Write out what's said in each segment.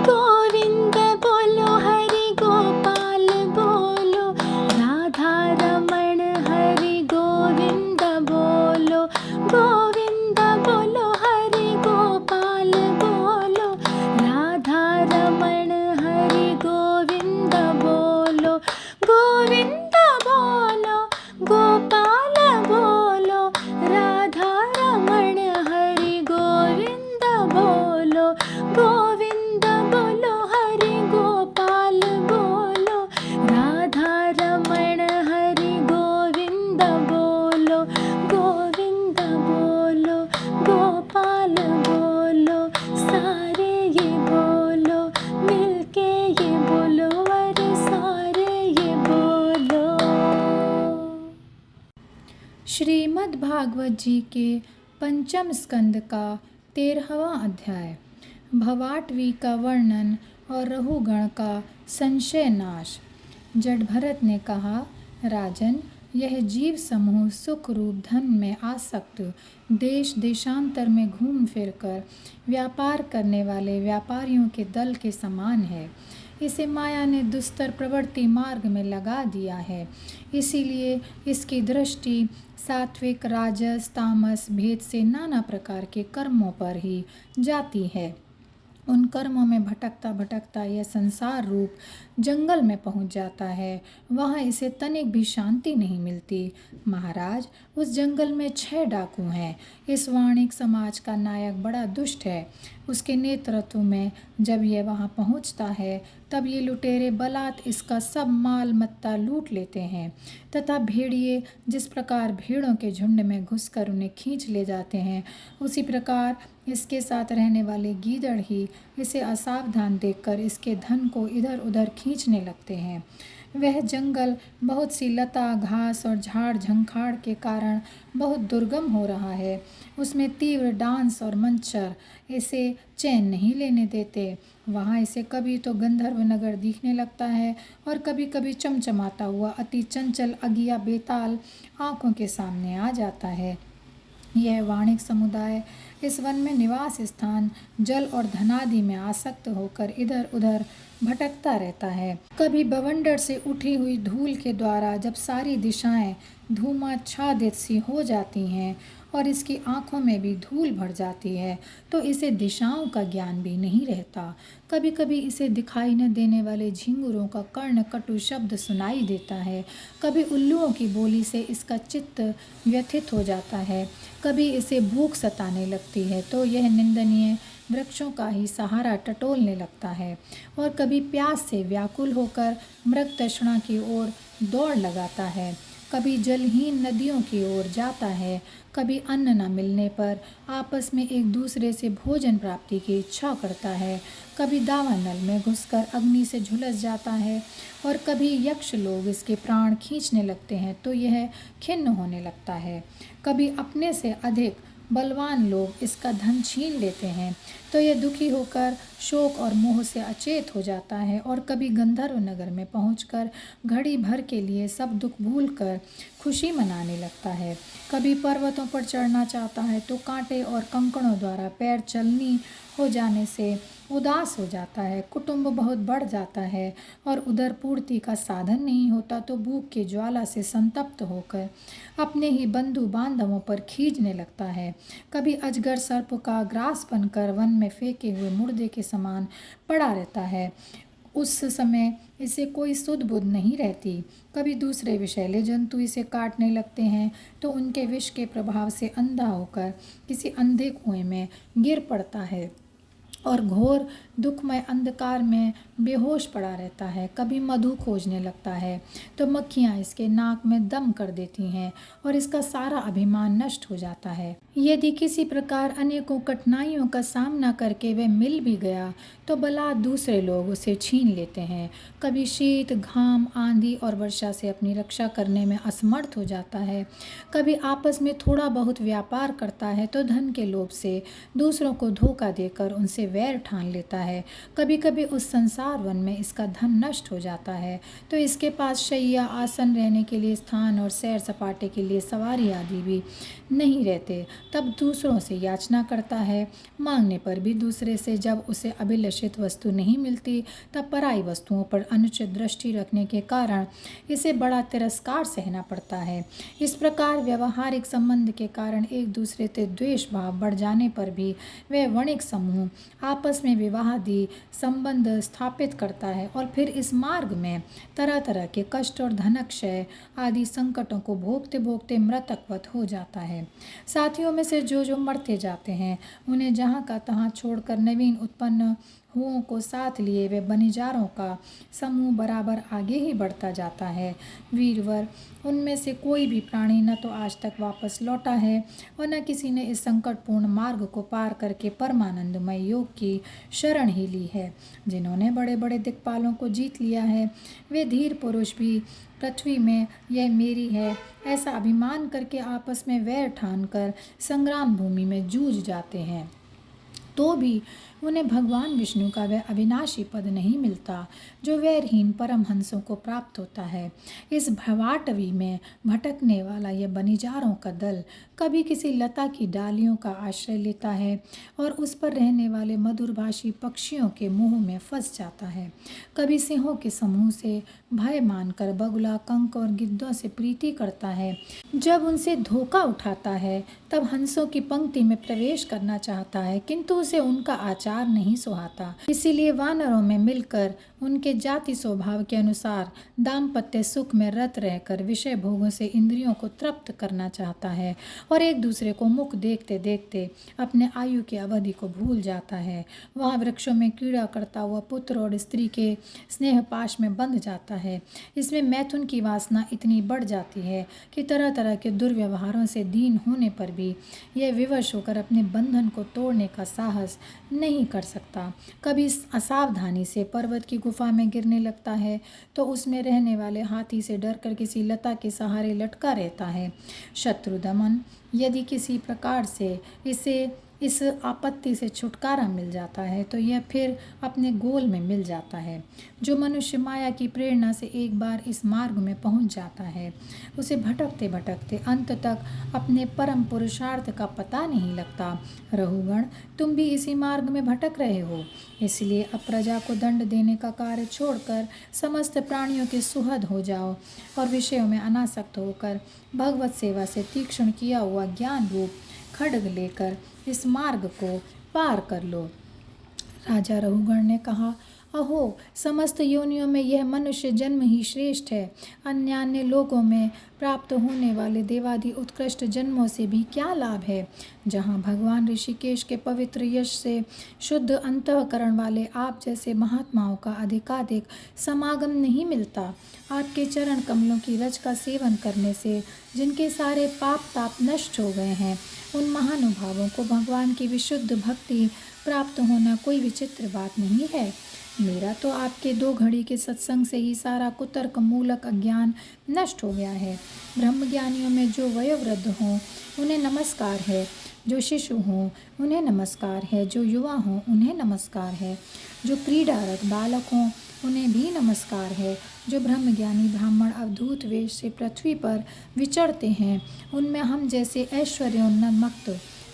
गोविंद बोलो हरि गोपाल बोलो, राधा रमण हरि गोविंद बोलो। गोविंद बोलो हरि गोपाल बोलो, राधा रमण हरि गोविंद बोलो। गोविंद बोलो गोपाल बोलो, राधा रमण हरि गोविंद बोलो। गोविंद बोलो हरि गोपाल बोलो, राधा रमण हरि गोविंद बोलो। गोविंद बोलो गोपाल बोलो, सारे ये बोलो, मिलके ये बोलो, अरे सारे ये बोलो। श्रीमद् भागवत जी के पंचम स्कंद का 13वां अध्याय, भवाटवी का वर्णन और रहुगण का संशय नाश। जड भरत ने कहा, राजन, यह जीव समूह सुख रूप धन में आसक्त, देश देशांतर में घूम फिर कर व्यापार करने वाले व्यापारियों के दल के समान है। इसे माया ने दुस्तर प्रवृत्ति मार्ग में लगा दिया है, इसीलिए इसकी दृष्टि सात्विक, राजस, तामस भेद से नाना प्रकार के कर्मों पर ही जाती है। उन कर्मों में भटकता भटकता यह संसार रूप जंगल में पहुंच जाता है। वहाँ इसे तनिक भी शांति नहीं मिलती। महाराज, उस जंगल में 6 डाकू हैं। इस वाणिक समाज का नायक बड़ा दुष्ट है। उसके नेतृत्व में जब यह वहाँ पहुँचता है, तब ये लुटेरे बलात् इसका सब माल मत्ता लूट लेते हैं, तथा भेड़िए जिस प्रकार भेड़ों के झुंड में घुसकर उन्हें खींच ले जाते हैं, उसी प्रकार इसके साथ रहने वाले गीदड़ ही इसे असावधान देखकर इसके धन को इधर उधर खींचने लगते हैं। वह जंगल बहुत सी लता, घास और झाड़ झंखाड़ के कारण बहुत दुर्गम हो रहा है। उसमें तीव्र डांस और मच्छर इसे चैन नहीं लेने देते। वहाँ इसे कभी तो गंधर्व नगर दिखने लगता है और कभी कभी चमचमाता हुआ अति चंचल अगिया बेताल आंखों के सामने आ जाता है। यह वाणिक समुदाय इस वन में निवास स्थान, जल और धनादि में आसक्त होकर इधर उधर भटकता रहता है। कभी बवंडर से उठी हुई धूल के द्वारा जब सारी दिशाएं धूमाच्छादित सी हो जाती हैं और इसकी आंखों में भी धूल भर जाती है, तो इसे दिशाओं का ज्ञान भी नहीं रहता। कभी कभी इसे दिखाई न देने वाले झिंगुरों का कर्ण कटु शब्द सुनाई देता है। कभी उल्लुओं की बोली से इसका चित्त व्यथित हो जाता है। कभी इसे भूख सताने लगती है तो यह निंदनीय वृक्षों का ही सहारा टटोलने लगता है, और कभी प्यास से व्याकुल होकर मृग तृष्णा की ओर दौड़ लगाता है। कभी जलहीन नदियों की ओर जाता है। कभी अन्न न मिलने पर आपस में एक दूसरे से भोजन प्राप्ति की इच्छा करता है। कभी दावानल में घुसकर अग्नि से झुलस जाता है, और कभी यक्ष लोग इसके प्राण खींचने लगते हैं तो यह खिन्न होने लगता है। कभी अपने से अधिक बलवान लोग इसका धन छीन लेते हैं तो यह दुखी होकर शोक और मोह से अचेत हो जाता है, और कभी गंधर्व नगर में पहुंचकर घड़ी भर के लिए सब दुख भूलकर खुशी मनाने लगता है। कभी पर्वतों पर चढ़ना चाहता है तो कांटे और कंकड़ों द्वारा पैर चलनी हो जाने से उदास हो जाता है। कुटुंब बहुत बढ़ जाता है और उदर पूर्ति का साधन नहीं होता तो भूख की ज्वाला से संतप्त होकर अपने ही बंधु बांधवों पर खींचने लगता है। कभी अजगर सर्प का ग्रास बनकर वन में फेंके हुए मुर्दे के समान पड़ा रहता है। उस समय इसे कोई सुध बुध नहीं रहती। कभी दूसरे विषैले जंतु इसे काटने लगते हैं तो उनके विष के प्रभाव से अंधा होकर किसी अंधे कुएं में गिर पड़ता है और घोर दुखमय अंधकार में बेहोश पड़ा रहता है। कभी मधु खोजने लगता है तो मक्खियाँ इसके नाक में दम कर देती हैं और इसका सारा अभिमान नष्ट हो जाता है। यदि किसी प्रकार अनेकों कठिनाइयों का सामना करके वह मिल भी गया तो बलात् दूसरे लोग उसे छीन लेते हैं। कभी शीत, घाम, आंधी और वर्षा से अपनी रक्षा करने में असमर्थ हो जाता है। कभी आपस में थोड़ा बहुत व्यापार करता है तो धन के लोभ से दूसरों को धोखा देकर उनसे वैर ठान लेता है। कभी कभी उस संसार विस्तार वन में इसका धन नष्ट हो जाता है तो इसके पास शैया, आसन, रहने के लिए स्थान और सैर सपाटे के लिए सवारी आदि भी नहीं रहते। तब दूसरों से याचना करता है, मांगने पर भी दूसरे से। जब उसे अभिलषित वस्तु नहीं मिलती तब पराई वस्तुओं पर अनुचित दृष्टि रखने के कारण इसे बड़ा तिरस्कार सहना पड़ता है। इस प्रकार व्यवहारिक संबंध के कारण एक दूसरे से द्वेष भाव बढ़ जाने पर भी वह वणिक समूह आपस में विवाहादि संबंध स्थापित करता है और फिर इस मार्ग में तरह तरह के कष्ट और धनक्षय आदि संकटों को भोगते भोगते मृतकवत हो जाता है। साथियों में से जो मरते जाते हैं उन्हें जहाँ का तहाँ छोड़कर नवीन उत्पन्न हुओं को साथ लिए वे बनिजारों का समूह बराबर आगे ही बढ़ता जाता है। वीरवर, उनमें से कोई भी प्राणी न तो आज तक वापस लौटा है और न किसी ने इस संकटपूर्ण मार्ग को पार करके परमानंदमय योग की शरण ही ली है। जिन्होंने बड़े बड़े दिक्पालों को जीत लिया है वे धीर पुरुष भी पृथ्वी में यह मेरी है ऐसा अभिमान करके आपस में वैर ठानकर संग्राम भूमि में जूझ जाते हैं, तो भी उन्हें भगवान विष्णु का वह अविनाशी पद नहीं मिलता जो वैरहीन परमहंसों को प्राप्त होता है। इस भवाटवी में भटकने वाला यह बनिजारों का दल कभी किसी लता की डालियों का आश्रय लेता है और उस पर रहने वाले मधुरभाषी पक्षियों के मुंह में फंस जाता है। कभी सिंहों के समूह से भय मानकर बगुला, कंक और गिद्धों से प्रीति करता है। जब उनसे धोखा उठाता है तब हंसों की पंक्ति में प्रवेश करना चाहता है, किंतु उसे उनका आचार नहीं सुहाता। इसीलिए वानरों में मिलकर उनके जाति स्वभाव के अनुसार दाम्पत्य सुख में रत रहकर विषय भोगों से इंद्रियों को तृप्त करना चाहता है और एक दूसरे को मुख देखते देखते अपने आयु की अवधि को भूल जाता है। वह वृक्षों में क्रीड़ा करता हुआ पुत्र और स्त्री के स्नेह पाश में बंध जाता है। इसमें मैथुन की वासना इतनी बढ़ जाती है कि तरह तरह के दुर्व्यवहारों से दीन होने पर भी यह विवश होकर अपने बंधन को तोड़ने का साहस नहीं कर सकता। कभी असावधानी से पर्वत की गुफा में गिरने लगता है तो उसमें रहने वाले हाथी से डरकर किसी लता के सहारे लटका रहता है। शत्रु दमन, यदि किसी प्रकार से इस आपत्ति से छुटकारा मिल जाता है तो यह फिर अपने गोल में मिल जाता है। जो मनुष्य माया की प्रेरणा से एक बार इस मार्ग में पहुंच जाता है उसे भटकते भटकते अंत तक अपने परम पुरुषार्थ का पता नहीं लगता। रहुगण, तुम भी इसी मार्ग में भटक रहे हो, इसलिए अब प्रजा को दंड देने का कार्य छोड़कर समस्त प्राणियों के सुहद हो जाओ और विषयों में अनासक्त होकर भगवत सेवा से तीक्ष्ण किया हुआ ज्ञान रूप खड्ग लेकर इस मार्ग को पार कर लो। राजा रहुगण ने कहा, अहो, समस्त योनियों में यह मनुष्य जन्म ही श्रेष्ठ है। अन्यान्य लोकों में प्राप्त होने वाले देवादि उत्कृष्ट जन्मों से भी क्या लाभ है। जहाँ भगवान ऋषिकेश के पवित्र यश से शुद्ध अंतःकरण वाले आप जैसे महात्माओं का अधिकाधिक समागम नहीं मिलता। आपके चरण कमलों की रज का सेवन करने से जिनके सारे पाप ताप नष्ट हो गए हैं उन महानुभावों को भगवान की विशुद्ध भक्ति प्राप्त होना कोई विचित्र बात नहीं है। मेरा तो आपके 2 घड़ी के सत्संग से ही सारा कुतर्क मूलक अज्ञान नष्ट हो गया है। ब्रह्मज्ञानियों में जो वयोवृद्ध हों उन्हें नमस्कार है, जो शिशु हों उन्हें नमस्कार है, जो युवा हों उन्हें नमस्कार है, जो क्रीडारत बालक हों उन्हें भी नमस्कार है, जो ब्रह्मज्ञानी ब्राह्मण अवधूत वेश से पृथ्वी पर विचरते हैं उनमें हम जैसे ऐश्वर्योन्मत्त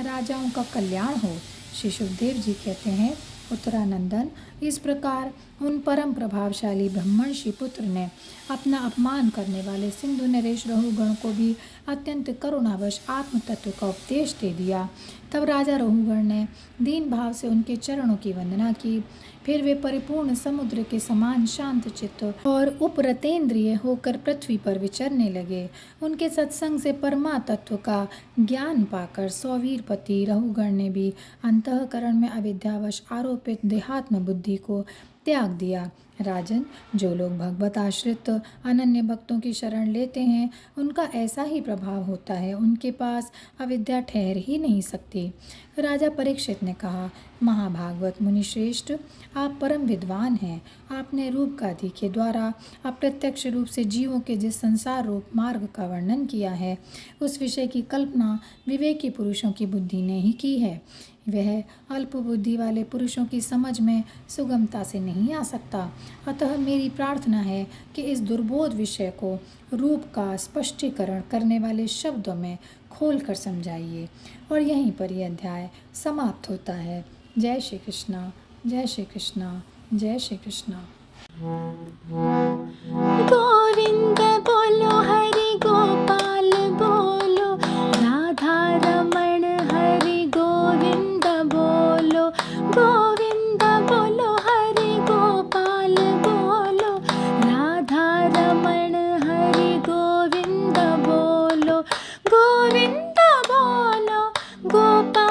राजाओं का कल्याण हो। श्री सुखदेव जी कहते हैं, उत्तरानंदन, इस प्रकार उन परम प्रभावशाली ब्रह्मर्षि पुत्र ने अपना अपमान करने वाले सिंधु नरेश रहुगण को भी अत्यंत करुणावश आत्म तत्व का उपदेश दे दिया। तब राजा रहुगण ने दीन भाव से उनके चरणों की वंदना की। फिर वे परिपूर्ण समुद्र के समान शांत चित्त और उपरतेंद्रिय होकर पृथ्वी पर विचरने लगे। उनके सत्संग से परमा तत्व का ज्ञान पाकर सौवीरपति रहुगण ने भी अंतःकरण में अविद्यावश आरोपित देहात्म बुद्धि को त्याग दिया। राजन, जो लोग भगवत आश्रित अनन्य भक्तों की शरण लेते हैं उनका ऐसा ही प्रभाव होता है, उनके पास अविद्या ठहर ही नहीं सकती। राजा परीक्षित ने कहा, महाभागवत मुनिश्रेष्ठ, आप परम विद्वान हैं। आपने रूप गादी के द्वारा अप्रत्यक्ष रूप से जीवों के जिस संसार रूप मार्ग का वर्णन किया है उस विषय की कल्पना विवेकी पुरुषों की बुद्धि ने ही की है। वह अल्प बुद्धि वाले पुरुषों की समझ में सुगमता से नहीं आ सकता। अतः मेरी प्रार्थना है कि इस दुर्बोध विषय को रूप का स्पष्टीकरण करने वाले शब्दों में खोल कर समझाइए। और यहीं पर यह अध्याय समाप्त होता है। जय श्री कृष्णा, जय श्री कृष्णा, जय श्री कृष्णा। गोविंद बोलो हरि गोपाल बोलो, राधा रमण हरि गोविंद बोलो। गोविंद बोलो हरि गोपाल बोलो, राधा रमण हरि गोविंद बोलो। गोविंद बोलो गोपाल